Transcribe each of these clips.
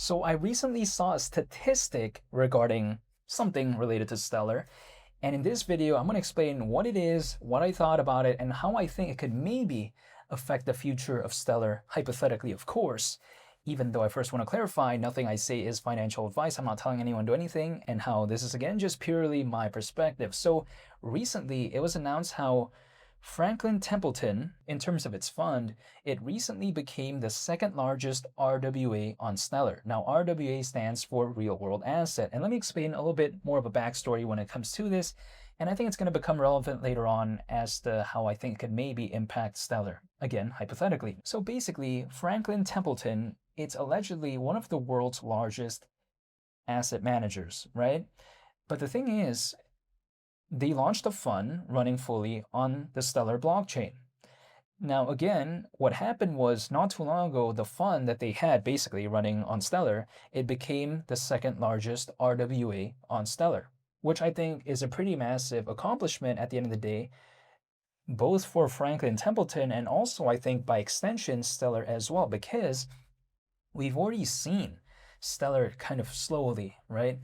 So I recently saw a statistic regarding something related to Stellar, and in this video I'm going to explain what it is, what I thought about it, and how I think it could maybe affect the future of Stellar, hypothetically of course, even though I first want to clarify, nothing I say is financial advice. I'm not telling anyone to do anything, and how this is again just purely my perspective. So recently it was announced how Franklin Templeton, in terms of its fund, it recently became the second largest RWA on Stellar. Now, RWA stands for Real World Asset. And let me explain a little bit more of a backstory when it comes to this. And I think it's going to become relevant later on as to how I think it could maybe impact Stellar. Again, hypothetically. So basically, Franklin Templeton, it's allegedly one of the world's largest asset managers, right? But the thing is, they launched a fund running fully on the Stellar blockchain. Now, again, what happened was not too long ago, the fund that they had basically running on Stellar, it became the second largest RWA on Stellar, which I think is a pretty massive accomplishment at the end of the day, both for Franklin Templeton and also, I think, by extension, Stellar as well, because we've already seen Stellar kind of slowly, right,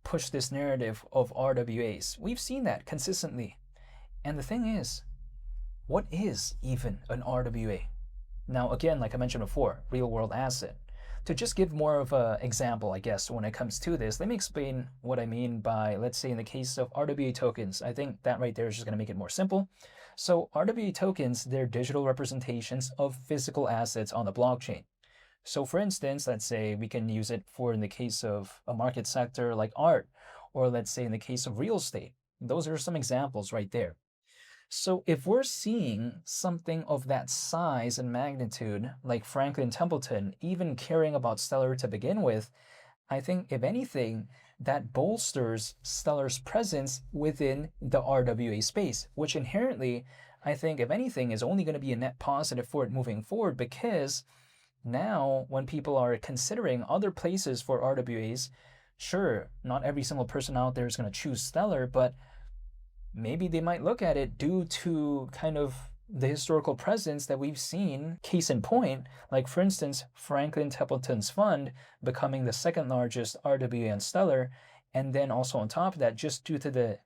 push this narrative of RWAs. We've seen that consistently. And the thing is, what is even an RWA? Now, again, like I mentioned before, real world asset. To just give more of an example, I guess, when it comes to this, let me explain what I mean by, let's say in the case of RWA tokens. I think that right there is just going to make it more simple. So RWA tokens, they're digital representations of physical assets on the blockchain. So for instance, let's say we can use it for in the case of a market sector like art, or let's say in the case of real estate. Those are some examples right there. So if we're seeing something of that size and magnitude, like Franklin Templeton, even caring about Stellar to begin with, I think if anything, that bolsters Stellar's presence within the RWA space, which inherently, I think if anything, is only going to be a net positive for it moving forward, because now, when people are considering other places for RWAs, sure, not every single person out there is going to choose Stellar, but maybe they might look at it due to kind of the historical presence that we've seen. Case in point, like for instance, Franklin Templeton's fund becoming the second largest RWA on Stellar, and then also on top of that, just due to the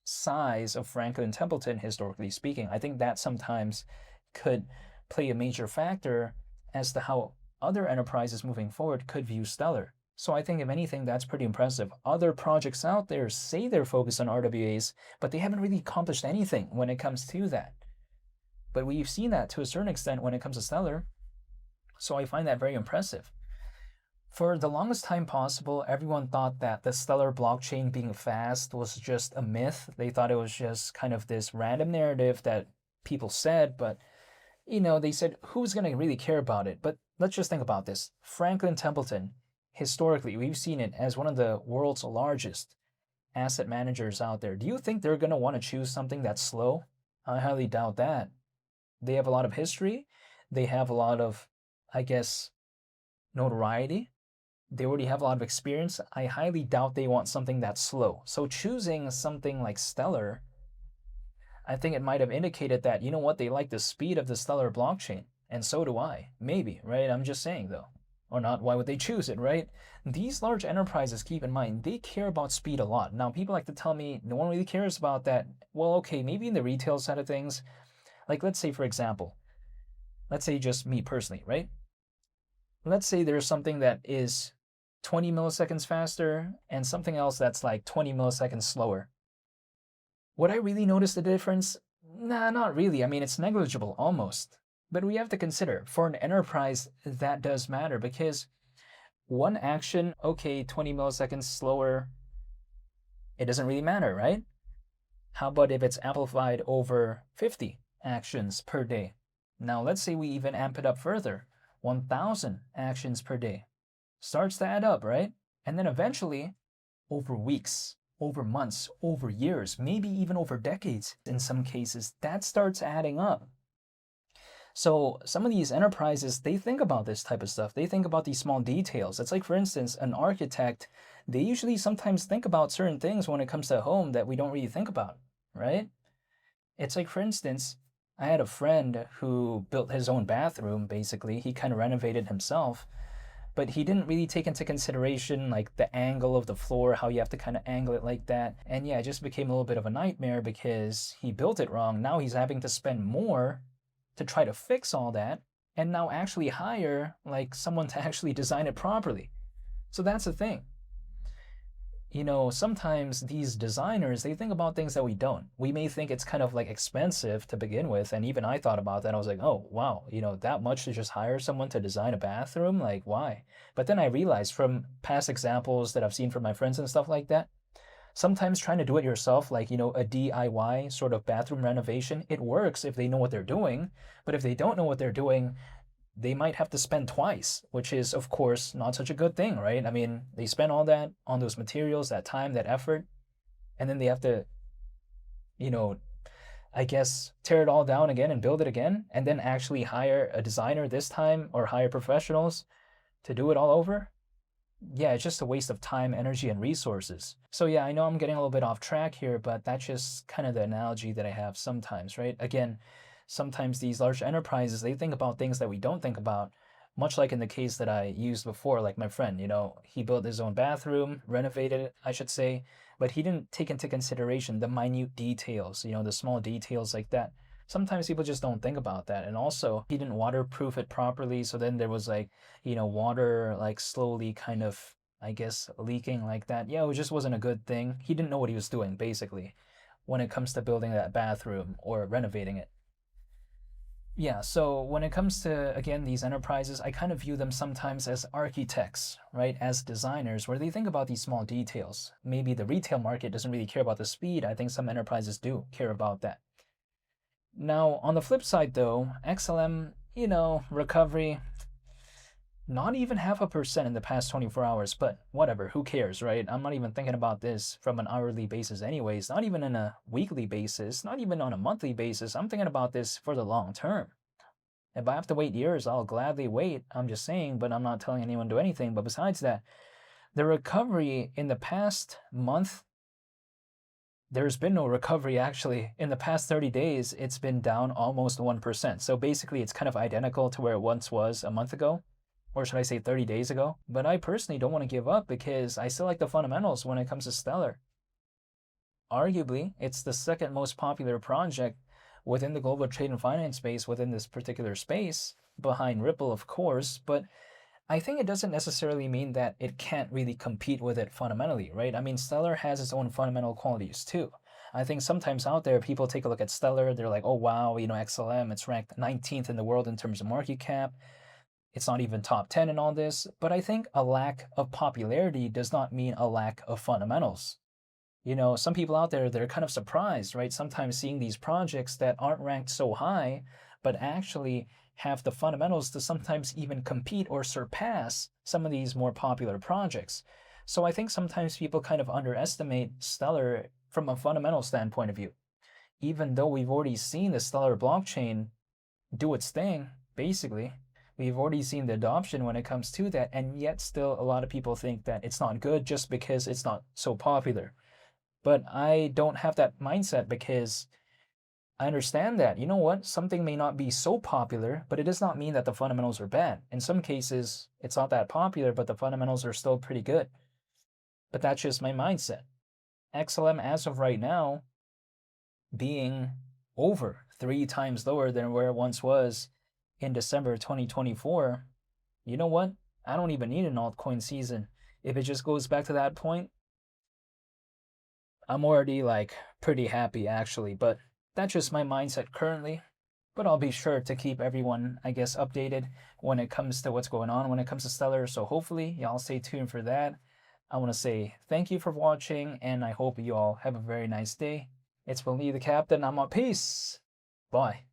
size of Franklin Templeton, historically speaking, I think that sometimes could play a major factor as to how other enterprises moving forward could view Stellar. So I think if anything, that's pretty impressive. Other projects out there say they're focused on RWAs, but they haven't really accomplished anything when it comes to that. But we've seen that to a certain extent when it comes to Stellar. So I find that very impressive. For the longest time possible, everyone thought that the Stellar blockchain being fast was just a myth. They thought it was just kind of this random narrative that people said, but they said, who's going to really care about it? But let's just think about this. Franklin Templeton, historically, we've seen it as one of the world's largest asset managers out there. Do you think they're going to want to choose something that's slow? I highly doubt that. They have a lot of history. They have a lot of, I guess, notoriety. They already have a lot of experience. I highly doubt they want something that's slow. So choosing something like Stellar, I think it might have indicated that, you know what, they like the speed of the Stellar blockchain. And so do I. Maybe, right? I'm just saying, though. Or not, why would they choose it, right? These large enterprises, keep in mind, they care about speed a lot. Now, people like to tell me no one really cares about that. Well, okay, maybe in the retail side of things. Like, let's say, for example, let's say just me personally, right? Let's say there's something that is 20 milliseconds faster and something else that's like 20 milliseconds slower. Would I really notice the difference? Nah, not really. I mean, it's negligible almost. But we have to consider, for an enterprise, that does matter because one action, okay, 20 milliseconds slower, it doesn't really matter, right? How about if it's amplified over 50 actions per day? Now, let's say we even amp it up further, 1,000 actions per day. Starts to add up, right? And then eventually, over weeks, over months, over years, maybe even over decades in some cases, that starts adding up. So some of these enterprises, they think about this type of stuff. They think about these small details. It's like, for instance, an architect, they usually sometimes think about certain things when it comes to a home that we don't really think about, right? It's like, for instance, I had a friend who built his own bathroom, basically. He kind of renovated himself. but he didn't really take into consideration like the angle of the floor, how you have to kind of angle it like that. And yeah, it just became a little bit of a nightmare because he built it wrong. Now he's having to spend more to try to fix all that and now actually hire like someone to actually design it properly. So that's the thing. You know, sometimes these designers, they think about things that we don't. We may think it's kind of like expensive to begin with, and even I thought about that. I was like, oh, wow, you know, that much to just hire someone to design a bathroom? Like, why? But then I realized from past examples that I've seen from my friends and stuff like that, sometimes trying to do it yourself, like, you know, a DIY sort of bathroom renovation, it works if they know what they're doing. But if they don't know what they're doing, they might have to spend twice, which is, of course, not such a good thing, right? I mean, they spend all that on those materials, that time, that effort, and then they have to, you know, I guess, tear it all down again and build it again, and then actually hire a designer this time or hire professionals to do it all over. Yeah, it's just a waste of time, energy, and resources. So yeah, I know I'm getting a little bit off track here, but that's just kind of the analogy that I have sometimes, right? Again, sometimes these large enterprises, they think about things that we don't think about, much like in the case that I used before, like my friend, you know, he built his own bathroom, renovated it, I should say, but he didn't take into consideration the minute details, you know, the small details like that. Sometimes people just don't think about that. And also, he didn't waterproof it properly, so then there was like, you know, water like slowly kind of, I guess, leaking like that. Yeah, it just wasn't a good thing. He didn't know what he was doing, basically, when it comes to building that bathroom or renovating it. Yeah, so when it comes to, again, these enterprises, I kind of view them sometimes as architects, right? As designers, where they think about these small details. Maybe the retail market doesn't really care about the speed. I think some enterprises do care about that. Now, on the flip side, though, XLM, you know, recovery, not even 0.5% in the past 24 hours, but whatever, who cares, right? I'm not even thinking about this from an hourly basis anyways, not even on a weekly basis, not even on a monthly basis. I'm thinking about this for the long term. If I have to wait years, I'll gladly wait. I'm just saying, but I'm not telling anyone to do anything. But besides that, the recovery in the past month, there's been no recovery actually. In the past 30 days, it's been down almost 1%. So basically, it's kind of identical to where it once was a month ago, or should I say 30 days ago. But I personally don't want to give up because I still like the fundamentals when it comes to Stellar. Arguably, it's the second most popular project within the global trade and finance space within this particular space, behind Ripple, of course, but I think it doesn't necessarily mean that it can't really compete with it fundamentally, right? I mean, Stellar has its own fundamental qualities too. I think sometimes out there, people take a look at Stellar, they're like, oh wow, you know, XLM, it's ranked 19th in the world in terms of market cap. It's not even top 10 in all this, but I think a lack of popularity does not mean a lack of fundamentals. You know, some people out there, they're kind of surprised, right? Sometimes seeing these projects that aren't ranked so high, but actually have the fundamentals to sometimes even compete or surpass some of these more popular projects. So I think sometimes people kind of underestimate Stellar from a fundamental standpoint of view. Even though we've already seen the Stellar blockchain do its thing, basically, we've already seen the adoption when it comes to that, and yet still a lot of people think that it's not good just because it's not so popular. But I don't have that mindset because I understand that, you know what, something may not be so popular, but it does not mean that the fundamentals are bad. In some cases, it's not that popular, but the fundamentals are still pretty good. But that's just my mindset. XLM, as of right now, being over 3 times lower than where it once was in December 2024, you know what? I don't even need an altcoin season. If it just goes back to that point, I'm already like pretty happy actually, but that's just my mindset currently. But I'll be sure to keep everyone, I guess, updated when it comes to what's going on when it comes to Stellar. So hopefully y'all stay tuned for that. I want to say thank you for watching, and I hope you all have a very nice day. It's been Lee the Captain. I'm out. Peace. Bye.